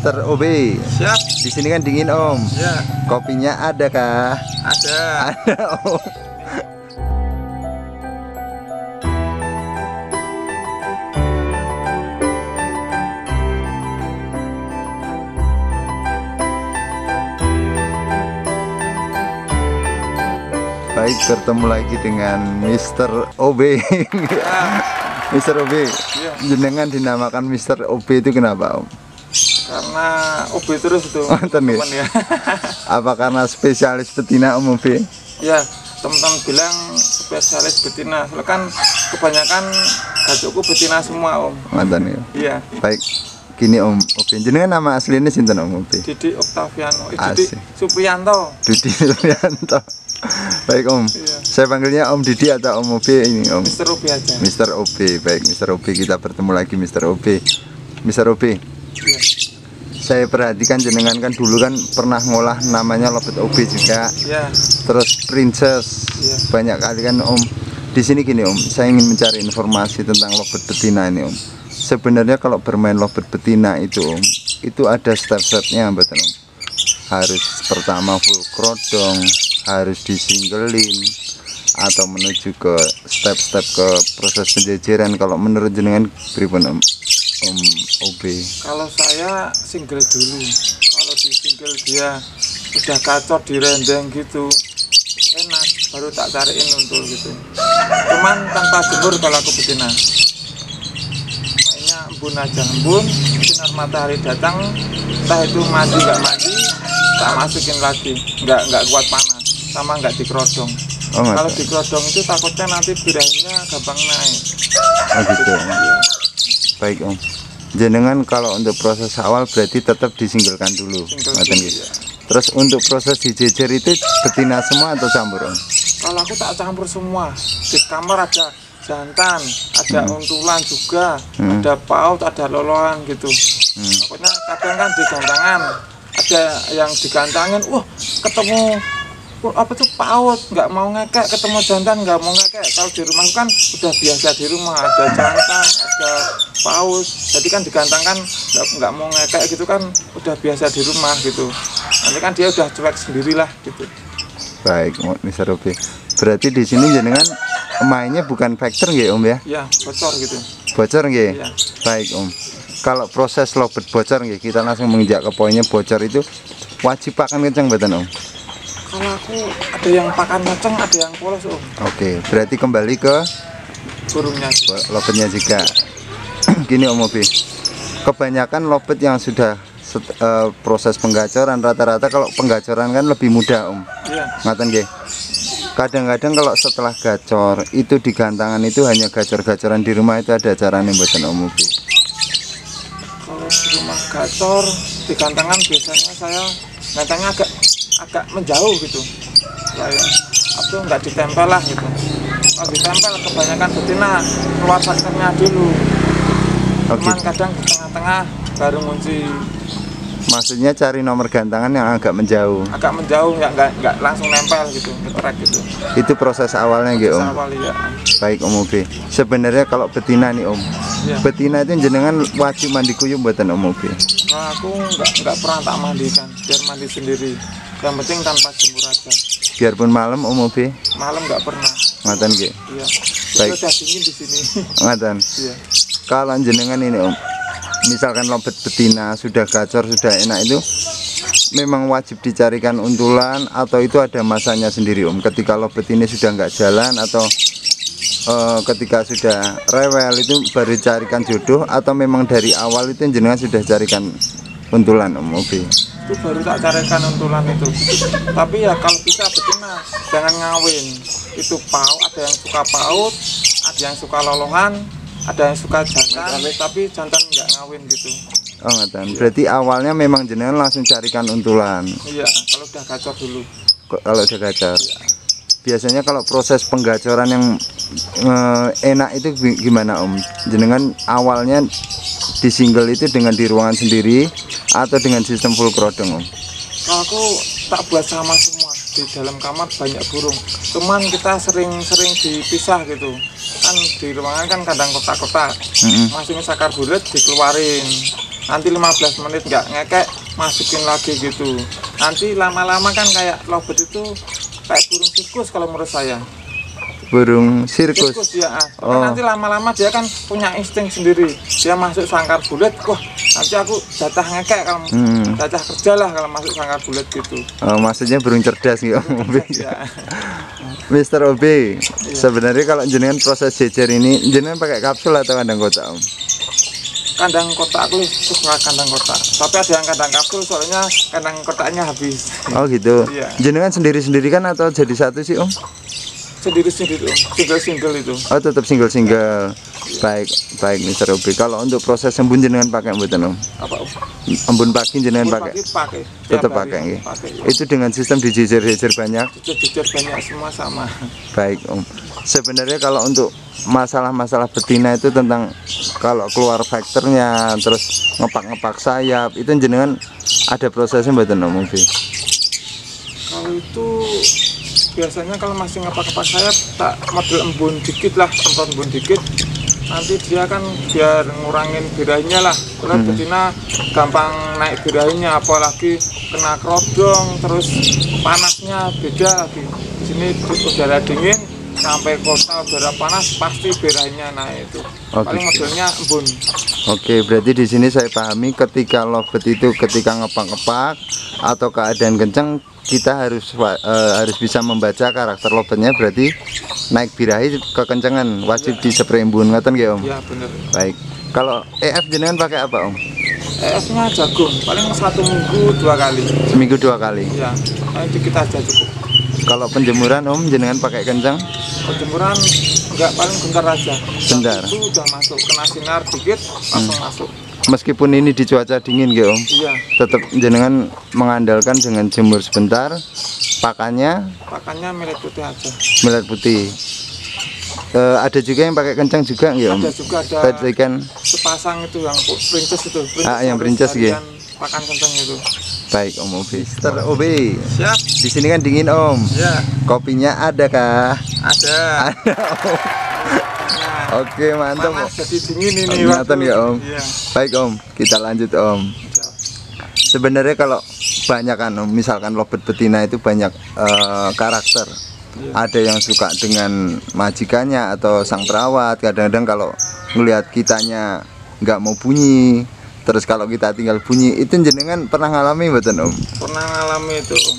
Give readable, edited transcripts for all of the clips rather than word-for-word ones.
Mister OB. Siap. Di sini kan dingin Om. Ya. Kopinya ada kah? Ada. Ada Om. Baik, bertemu lagi dengan Mister OB. Mister OB, Ya. jenengan dinamakan Mister OB itu kenapa Om? Karena OB terus itu. Temen Ya. Apa karena spesialis betina Om OB? Ya, teman-teman bilang spesialis betina. Soalnya kan kebanyakan gajokku betina semua Om. Mantan ya. Iya. Baik, gini Om OB, jenengan nama aslinya sinten Om OB? Didi Octaviano, Didi Asik. Supriyanto. Didi Supriyanto. Baik Om, Iya. saya panggilnya Om Didi atau Om OB ini Om? Mister OB aja. Mister OB, baik Mister OB, kita bertemu lagi Mister OB. Mister OB, Iya. saya perhatikan jenengan kan dulu kan pernah ngolah namanya lobet OB juga, Iya. terus Princess, Iya. banyak kali kan Om. Di sini gini Om, saya ingin mencari informasi tentang lobet betina ini Om. Sebenarnya kalau bermain lobet betina itu Om, itu ada step-stepnya betul Om. Harus pertama full krodong, harus disinggelin, atau menuju ke step-step ke proses penjejeran. Kalau menurut jenengan pripun Om OB? Kalau saya single dulu. Kalau di single dia udah kacor di rendeng gitu, enak. Baru tak cariin untul gitu. Cuman tanpa jemur kalau aku betina. Mainnya embun aja, embun. Sinar matahari datang, entah itu mandi nggak mandi, tak masukin lagi. Nggak kuat panas, sama nggak dikerodong. Oh, Kalau nggak. dikerodong itu takutnya nanti birahinya gampang naik. Oh gitu Om. Baik Om, jenengan kalau untuk proses awal berarti tetap disinggalkan dulu. Single Ngoten dulu, nggih. ya. Terus untuk proses dijejer itu betina semua atau campur Om? Kalau aku tak campur semua. Di kamar ada jantan, ada untulan juga, ada paut, ada loloan gitu. Pokoknya kadang kan di gantangan ada yang digantangin, wah ketemu apa tuh paut, nggak mau ngekek, ketemu jantan nggak mau ngekek. Kalau di rumah kan udah biasa di rumah ada jantan, ada paus, jadi kan digantangkan nggak mau ngekek gitu kan udah biasa di rumah gitu. Nanti kan dia udah cuek sendirilah gitu. Baik Mister OB. Berarti di sini jenengan mainnya bukan factor nggih Om ya? Ya bocor gitu. Bocor nggih. Iya. Baik Om. Kalau proses lobet bocor nggih, kita langsung menginjak ke poinnya. Bocor itu wajib pakan kencang mboten Om? Kalau aku ada yang pakan kenceng, ada yang polos Om. Oke, berarti kembali ke Burungnya juga. lobetnya juga. Gini Om OB, kebanyakan lobet yang sudah proses penggacoran, rata-rata kalau penggacoran kan lebih mudah Om. Iya. Ngaten nggih. Kadang-kadang kalau setelah gacor itu di gantangan itu hanya gacor-gacoran, di rumah itu ada caranya mboten Om OB? Kalau di rumah gacor di gantangan biasanya saya gantangnya agak menjauh gitu. Saya itu nggak ditempel lah gitu. Kalau ditempel kebanyakan betina keluar sakitnya dulu. Oh, Cuman gitu. kadang di tengah-tengah baru ngunci. Maksudnya cari nomor gantangan yang agak menjauh. Agak menjauh nggak langsung nempel gitu, ngetrek gitu. Itu proses awalnya nggih Om. Awal ya. Baik Om OB. Sebenarnya kalau betina nih Om, Iya. betina itu jenengan wajib mandi kuyup mboten Om OB? Nah, aku nggak pernah tak mandikan, biar mandi sendiri. Yang penting tanpa jemur aja. Biarpun malam Om OB? Malam nggak pernah. Ngaten nggih. Iya. Baik. Itu udah dingin di sini. Ngaten. Iya. Kalau jenengan ini Om, misalkan lobet betina sudah gacor, sudah enak, itu memang wajib dicarikan untulan atau itu ada masanya sendiri Om? Ketika lobet ini sudah nggak jalan atau ketika sudah rewel itu baru carikan jodoh, atau memang dari awal itu jenengan sudah carikan untulan Om OB? Itu baru tak carikan untulan itu. Tapi ya kalau bisa betina jangan ngawin. Itu paut, ada yang suka paut, ada yang suka lolongan, ada yang suka jantan, tapi jantan nggak ngawin gitu. Oh ngaten. Berarti awalnya memang jenengan langsung carikan untulan. Iya, kalau udah gacor dulu. Kalau udah gacor. Biasanya kalau proses penggacoran yang enak itu gimana Om? Jenengan awalnya di single itu dengan di ruangan sendiri atau dengan sistem full krodong Om? Kalau aku tak buat sama semua. Di dalam kamar banyak burung. Cuman kita sering-sering dipisah gitu. Kan di ruangan kan kadang kotak-kotak. Masukin sakar bulat dikeluarin. nanti 15 menit nggak ngekek masukin lagi gitu. Nanti lama-lama kan kayak lovebird itu kayak burung sirkus kalau menurut saya. Burung sirkus. Ya, nanti lama-lama dia kan punya insting sendiri. Dia masuk sangkar bulat, wah nanti aku jatah ngekek kalau jatah kerja lah kalau masuk sangkar bulat gitu. Oh, maksudnya burung cerdas gitu. Ya. Mister OB, sebenarnya kalau jenengan proses jejer ini, jenengan pakai kapsul atau kandang kotak, Om? Kandang kotak, aku suka kandang kotak. Tapi ada yang kandang kapsul, soalnya kandang kotaknya habis. Oh gitu. Iya. Jenengan sendiri-sendiri kan atau jadi satu sih, Om? Sendiri-sendiri, single itu. Oh, tetap single-single. Baik, baik Mister OB. Kalau untuk proses embun jenengan pakai mboten, Om? Apa, Om? Embun pagi jenengan pakai? Pakai. Tetap pakai. Itu dengan sistem dijejer-jejer banyak? Jejer banyak semua sama. Baik, Om. Sebenarnya kalau untuk masalah-masalah betina itu tentang kalau keluar faktornya, terus ngepak-ngepak sayap, itu jenengan ada prosesnya mboten, Om? Kalau itu biasanya kalau masih ngepak-ngepak sayap tak model embun dikit lah, semprot embun dikit. Nanti dia kan biar ngurangin birahinya lah. Karena betina gampang naik birahinya, apalagi kena kerodong, terus panasnya beda lagi. Di sini udara dingin sampai kota udara panas pasti birahinya naik itu. Paling modelnya embun. Oke, berarti di sini saya pahami ketika lovebird itu ketika ngepak-ngepak atau keadaan kencang, kita harus bisa membaca karakter lovebird-nya, berarti naik birahi kekencangan wajib di spray embun, ngoten nggih, Om? Iya, bener. Baik. Kalau EF jenengan pakai apa, Om? EF-nya jagung, paling 1 minggu 2 kali. Seminggu 2 kali. Iya, dikit aja cukup. Kalau penjemuran, Om, jenengan pakai kencang? Penjemuran enggak, paling bentar aja. Bentar. Itu udah masuk, kena sinar dikit langsung masuk. Meskipun ini di cuaca dingin nggih, Om? Iya. Tetap jenengan mengandalkan dengan jemur sebentar. Pakannya Milet putih aja. Milet putih. Ada juga yang pakai kencang juga nggih, Om? Ada juga, ada Tadi kan sepasang itu yang princess itu. yang princess nggih. Pakan kencang itu. Baik, Om Obi. Mister Obi. Siap. Di sini kan dingin, Om. Iya. Kopinya ada kah? Ada. Ada, Om. Nah, Oke, mantap, Om. panas jadi dingin ini. Kelihatan ya, Om? Iya. Baik, Om. Kita lanjut, Om. Sebenarnya kalau banyak kan, Om, misalkan lovebird betina itu banyak karakter. Ada yang suka dengan majikannya atau sang perawat. Kadang-kadang kalau ngelihat kitanya nggak mau bunyi, terus kalau kita tinggal bunyi, itu jenengan pernah ngalami mboten, Om? Pernah ngalami itu, Om.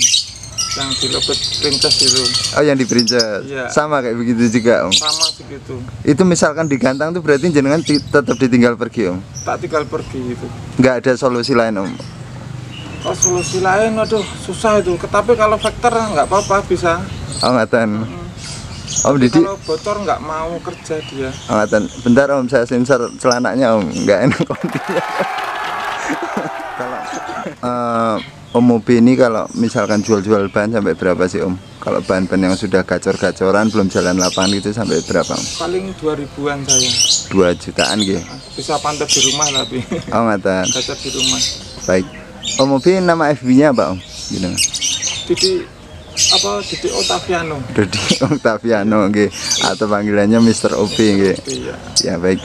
Yang di lovebird princess itu. Oh, yang di princess. Iya. Sama kayak begitu juga, Om? Sama segitu. Itu misalkan digantang tuh berarti jenengan tetap ditinggal pergi, Om? Tak tinggal pergi itu. Nggak ada solusi lain, Om? Oh, solusi lain, aduh susah itu. Tapi kalau vektor nggak apa-apa, bisa. Oh, ngaten. Om Didi. Kalau bocor nggak mau kerja dia. Oh, ngaten. Bentar, Om, saya sensor celananya, Om. Nggak enak, Om. Kalau Om Mobi ini kalau misalkan jual-jual bahan sampai berapa sih, Om? Kalau bahan-bahan yang sudah gacor-gacoran belum jalan lapangan itu sampai berapa, Om? Paling 2000-an saya. 2 jutaan gitu. Bisa pantau di rumah tapi. Oh, ngaten. Gacor di rumah. Baik. Om Mobi nama FB-nya apa, Om? Gitu. Didi Octaviano. Didi Octaviano nggih, atau panggilannya Mister OB nggih. Iya. Ya, baik.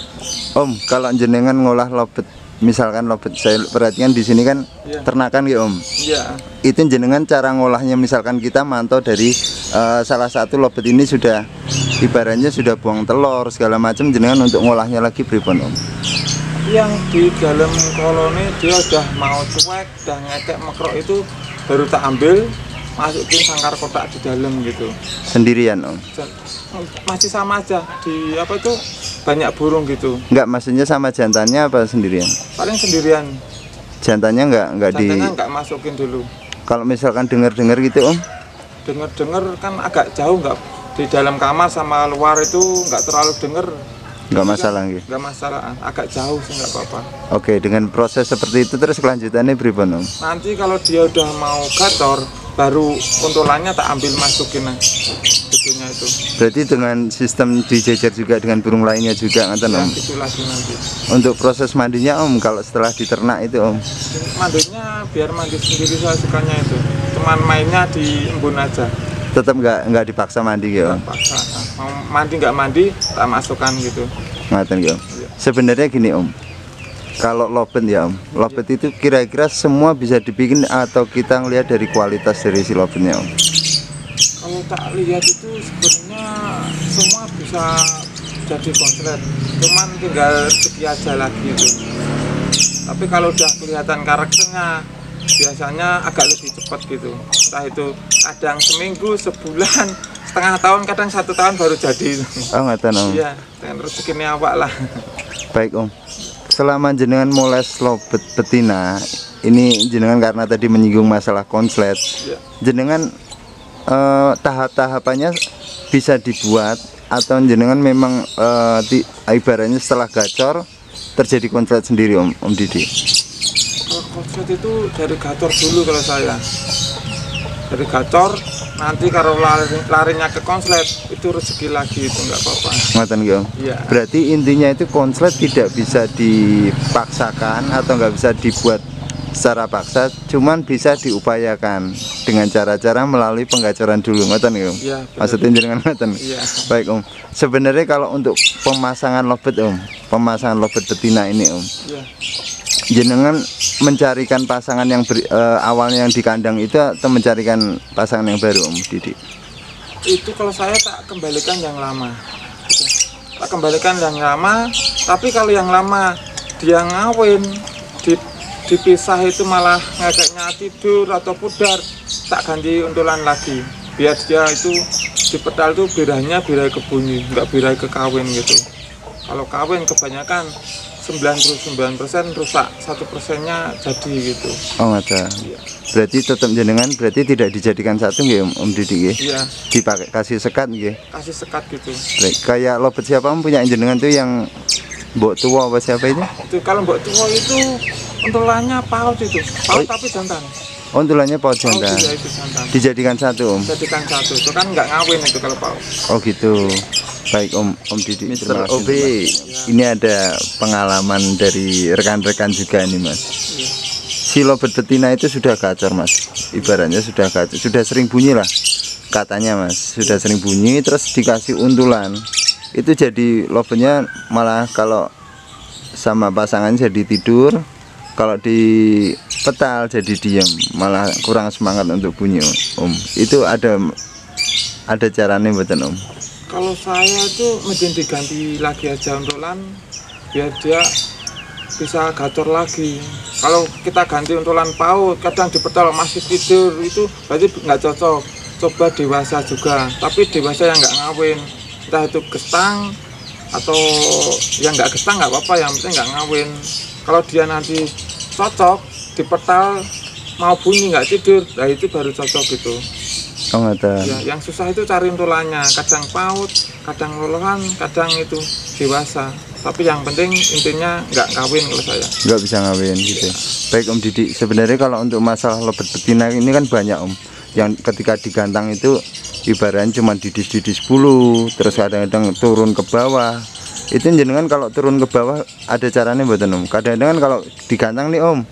Om, kalau jenengan ngolah lovebird, misalkan lovebird saya perhatikan di sini kan ternakan nggih, Om. Iya. Itu jenengan cara ngolahnya, misalkan kita mantau dari salah satu lovebird ini sudah ibaratnya sudah buang telur segala macam, jenengan untuk ngolahnya lagi pripun, Om? Yang di dalam koloni dia udah mau cuek, udah ngekek mekrok itu baru tak ambil, masukin sangkar kotak di dalam gitu. Sendirian, Om? Masih sama aja, di apa itu banyak burung gitu. Enggak, maksudnya sama jantannya apa sendirian? Paling sendirian. Jantannya enggak di. Jantannya enggak masukin dulu. Kalau misalkan dengar-dengar gitu, Om? Dengar-dengar kan agak jauh, enggak di dalam kamar sama luar itu enggak terlalu dengar. Enggak masalah gitu. Enggak masalah, agak jauh sih enggak apa-apa. Oke, dengan proses seperti itu terus kelanjutannya pripun, Om? Nanti kalau dia udah mau gacor, baru kuntulannya tak ambil masukin betulnya itu. Berarti dengan sistem dijejer juga dengan burung lainnya juga, ngaten, Om? Gitu lagi nanti. Untuk proses mandinya, Om, kalau setelah diternak itu, Om? Mandinya biar mandi sendiri, saya sukanya itu. Cuman mainnya di embun aja. Tetap nggak dipaksa mandi gitu, Om? Paksa. Mau mandi nggak mandi, tak masukkan gitu. Ngaten gitu, Om. Sebenarnya gini, Om, Kalau lobet ya Om, lobet itu kira-kira semua bisa dibikin atau kita ngelihat dari kualitas dari si lobetnya Om? Kalau tak lihat itu sebenarnya semua bisa jadi konslet, cuman tinggal rezeki aja lagi itu. Tapi kalau udah kelihatan karakternya biasanya agak lebih cepat gitu, entah itu kadang seminggu, sebulan, setengah tahun, kadang 1 tahun baru jadi. Oh ngaten Om. Iya, dengan rezekinya awak lah. Baik Om, selama jenengan moles lobet betina ini, jenengan karena tadi menyinggung masalah konslet, Ya. jenengan tahap-tahapannya bisa dibuat atau jenengan memang ibaratnya setelah gacor terjadi konslet sendiri Om Didi? Kalau konslet itu dari gacor dulu kalau saya. Dari gacor, nanti kalau larinya ke konslet itu rezeki lagi, itu nggak apa-apa. Ngoten nggih Om. Iya. Berarti intinya itu konslet tidak bisa dipaksakan atau nggak bisa dibuat secara paksa, cuman bisa diupayakan dengan cara-cara melalui penggacoran dulu, ngoten nggih Om? Iya, benar. Maksudnya jenengan ngoten. Iya. Baik Om. Sebenarnya kalau untuk pemasangan lobet Om, pemasangan lobet betina ini Om, Iya. jenengan mencarikan pasangan yang awalnya yang di kandang itu atau mencarikan pasangan yang baru Om Didi? Itu kalau saya tak kembalikan yang lama. Gitu. Tak kembalikan yang lama, tapi kalau yang lama dia ngawin, dipisah itu malah ngagaknya tidur atau pudar, tak ganti untulan lagi. Biar dia itu di pedal itu birahinya birahi kebunyi, nggak birahi kekawin gitu. Kalau kawin kebanyakan 99% rusak, 1%-nya jadi gitu. Oh ada. Iya. Berarti tetap jenengan berarti tidak dijadikan satu nggih Om Didi nggih? Iya, Dipakai kasih sekat nggih. kasih sekat gitu. Baik, kayak lobet siapa Om punya jenengan tuh yang Mbok Tua apa siapa itu? Itu kalau mbok tua itu untulannya paut itu, paut tapi jantan. Oh, tulannya paut Paut jantan. iya, itu jantan. Dijadikan satu Om. Jadikan satu, itu kan nggak ngawin itu kalau paut. Oh gitu. Baik Om Didi. Mr. Terima kasih, OB, ini ada pengalaman dari rekan-rekan juga nih Mas. Iya. Si lobet betina itu sudah gacor Mas. Ibaratnya sudah gacor, sudah sering bunyi lah. Katanya Mas, sudah sering bunyi terus dikasih untulan. Itu jadi lobetnya malah kalau sama pasangan jadi tidur, kalau di petal jadi diam, malah kurang semangat untuk bunyi Om. Itu ada caranya mboten Om? Kalau saya itu mungkin diganti lagi aja untulan biar dia bisa gacor lagi. Kalau kita ganti untulan paut, kadang di petal masih tidur, itu berarti nggak cocok. Coba dewasa juga, tapi dewasa yang nggak ngawin, entah itu gestang atau yang nggak gestang nggak apa-apa, yang penting nggak ngawin. Kalau dia nanti cocok di petal mau bunyi nggak tidur, nah itu baru cocok gitu. Oh ada. Ya, yang susah itu cari untulannya, kadang paut, kadang lolohan, kadang itu dewasa. Tapi yang penting intinya nggak kawin kalau saya. Nggak bisa ngawin gitu. Baik Om Didi, sebenarnya kalau untuk masalah lobet betina ini kan banyak Om. Yang ketika digantang itu ibaratnya cuma didis-didis bulu, terus kadang-kadang turun ke bawah. Itu jenengan kalau turun ke bawah ada caranya mboten Om? Kadang-kadang kan kalau digantang nih Om,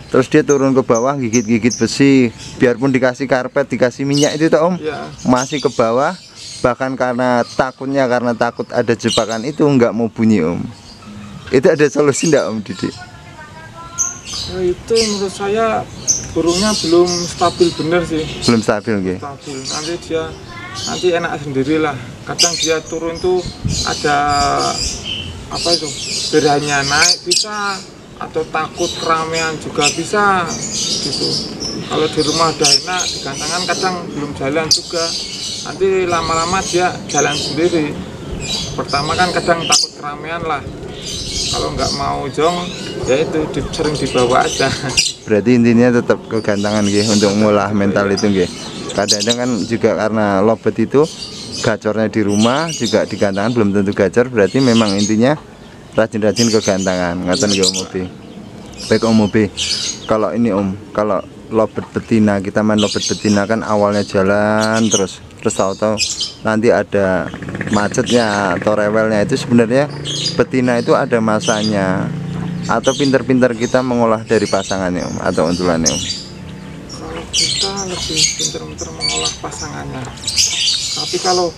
terus dia turun ke bawah gigit-gigit besi, biarpun dikasih karpet, dikasih minyak itu toh Om, Ya. masih ke bawah, bahkan karena takut ada jebakan itu nggak mau bunyi Om. Itu ada solusi nggak Om Didi? Nah, itu menurut saya burungnya belum stabil bener sih. Belum stabil nggih. Stabil. Nanti enak sendirilah. Kadang dia turun tuh ada apa itu? Birahinya naik bisa, atau takut keramaian juga bisa gitu. Kalau di rumah udah enak, di gantangan kadang belum jalan juga. Nanti lama-lama dia jalan sendiri. Pertama kan kadang takut keramaian lah. Kalau nggak mau jong, ya itu sering dibawa aja. Berarti intinya tetap kegantangan nggih untuk ngolah mental itu nggih. Kadang-kadang kan juga karena lobet itu gacornya di rumah juga digantangan belum tentu gacor, berarti memang intinya rajin-rajin kegantangan. Ngaten nggih Om Obi. Baik Om Obi. Kalau ini Om, kalau lobet betina, kita main lobet betina kan awalnya jalan terus tahu-tahu nanti ada macetnya atau rewelnya, itu sebenarnya betina itu ada masanya atau pinter-pinter kita mengolah dari pasangannya Om atau untulannya Om? Kalau kita lebih pinter-pinter mengolah pasangannya. Tapi kalau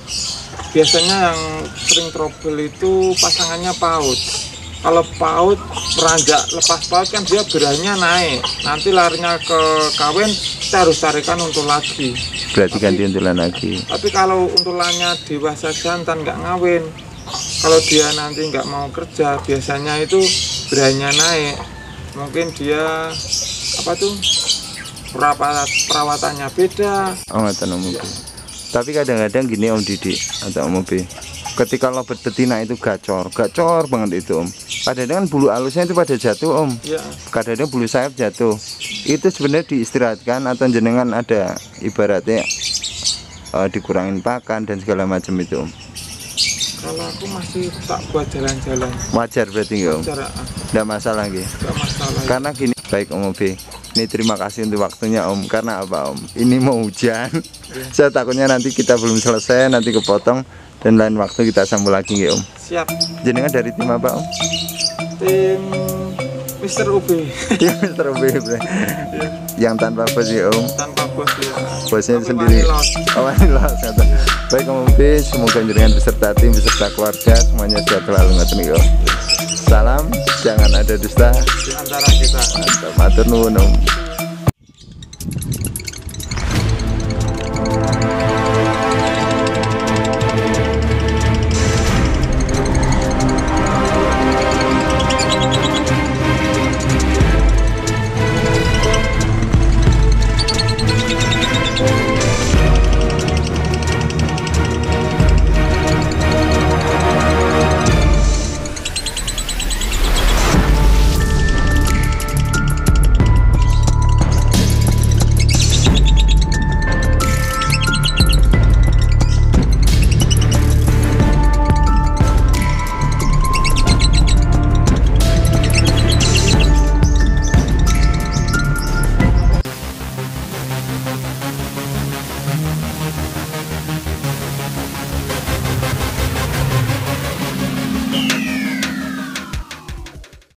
biasanya yang sering trouble itu pasangannya paut. kalau PAUD meranjak lepas PAUD kan dia berakhirnya naik, nanti larinya ke kawin kita harus tarikan untul lagi. Berarti ganti untulan lagi. Tapi kalau untulannya dewasa jantan nggak ngawin, kalau dia nanti nggak mau kerja, biasanya itu berakhirnya naik. Mungkin dia apa tuh perawatannya beda. Oh nggak Om Ubi. Tapi kadang-kadang gini Om Didi atau Om Ubi, ketika lovebird betina itu gacor banget itu Om. Kadang-kadang kan bulu halusnya itu pada jatuh Om. Ya. Kadang-kadang bulu sayap jatuh. Itu sebenarnya diistirahatkan atau jenengan ada ibaratnya dikurangin pakan dan segala macam itu Om. Kalau aku masih tak buat jalan-jalan. Wajar berarti nggak Om? Wajar, Nggak masalah gitu. nggak masalah. Karena gini, baik Om Ubi. Ini terima kasih untuk waktunya Om. Karena apa Om? Ini mau hujan. Saya takutnya nanti kita belum selesai, nanti kepotong. Dan lain waktu kita sambung lagi nggih Om. Siap. Jenengan dari tim apa Om? Tim Mr. UB. Tim Mr. UB bro. Yang tanpa bos ya Om. Tanpa bos ya. Bosnya Tapi sendiri. Wanilos. Oh Wanilos. Baik Om Ubi, semoga jenengan beserta tim, beserta keluarga semuanya sehat selalu ngoten nggih Om. Salam, jangan ada dusta Di antara kita. Mantap, matur nuwun Om.